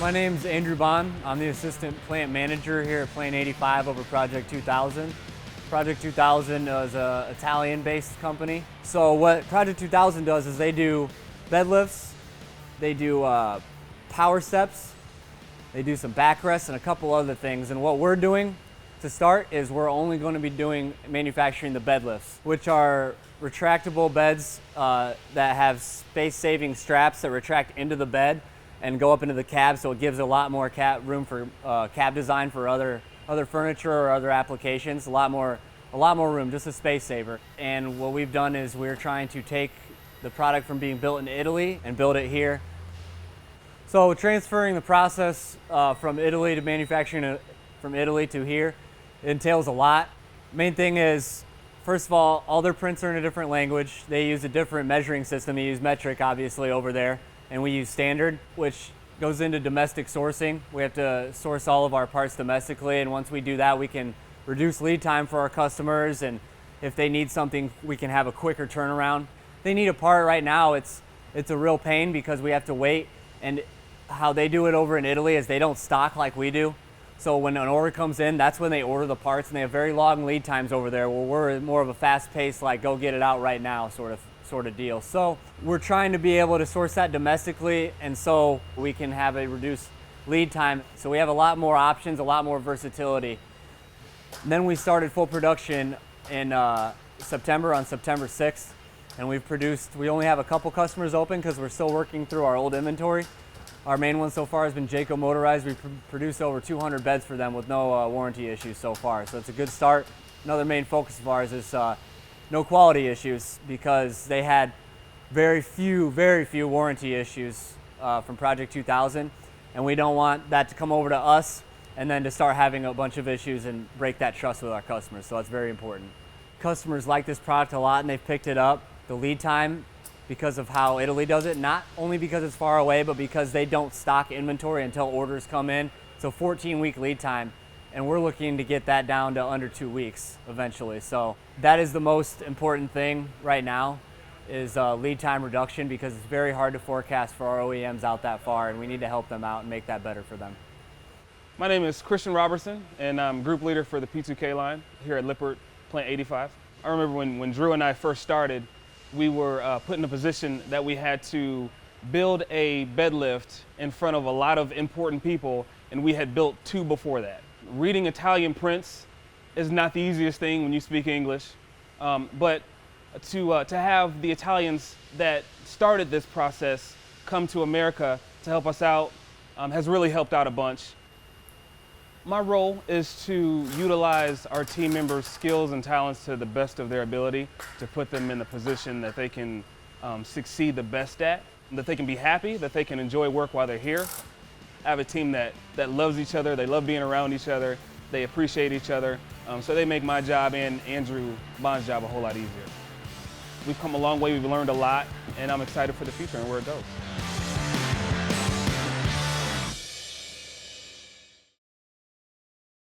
My name's Andrew Bond. I'm the assistant plant manager here at Plant 85 over Project 2000. Project 2000 is an Italian-based company. So what Project 2000 does is they do bed lifts, they do power steps, they do some backrests and a couple other things. And what we're doing to start is we're only going to be manufacturing the bed lifts, which are retractable beds that have space-saving straps that retract into the bed and go up into the cab, so it gives a lot more room for cab design for other furniture or other applications. A lot more room, just a space saver. And what we've done is we're trying to take the product from being built in Italy and build it here. So transferring the process from Italy to manufacturing from Italy to here entails a lot. Main thing is, first of all their prints are in a different language. They use a different measuring system. They use metric, obviously, over there, and we use standard, which goes into domestic sourcing. We have to source all of our parts domestically, and once we do that, we can reduce lead time for our customers, and if they need something, we can have a quicker turnaround. If they need a part right now, it's a real pain because we have to wait, and how they do it over in Italy is they don't stock like we do. So when an order comes in, that's when they order the parts, and they have very long lead times over there, where we're more of a fast-paced, like, go get it out right now sort of deal. So we're trying to be able to source that domestically, and so we can have a reduced lead time. So we have a lot more options, a lot more versatility. And then we started full production in September, on September 6th, and we only have a couple customers open because we're still working through our old inventory. Our main one so far has been Jayco Motorized. We produced over 200 beds for them with no warranty issues so far, so it's a good start. Another main focus of ours is no quality issues, because they had very few warranty issues from Project 2000, and we don't want that to come over to us and then to start having a bunch of issues and break that trust with our customers. So that's very important. Customers like this product a lot, and they've picked it up. The lead time, because of how Italy does it, not only because it's far away, but because they don't stock inventory until orders come in. So 14-week lead time. And we're looking to get that down to under 2 weeks eventually. So that is the most important thing right now, is lead time reduction, because it's very hard to forecast for our OEMs out that far, and we need to help them out and make that better for them. My name is Christian Robertson, and I'm group leader for the P2K line here at Lippert Plant 85. I remember when Drew and I first started, we were put in a position that we had to build a bed lift in front of a lot of important people, and we had built 2 before that. Reading Italian prints is not the easiest thing when you speak English, but to have the Italians that started this process come to America to help us out has really helped out a bunch. My role is to utilize our team members' skills and talents to the best of their ability, to put them in the position that they can succeed the best at, that they can be happy, that they can enjoy work while they're here. I have a team that loves each other, they love being around each other, they appreciate each other, so they make my job and Andrew Bond's job a whole lot easier. We've come a long way, we've learned a lot, and I'm excited for the future and where it goes.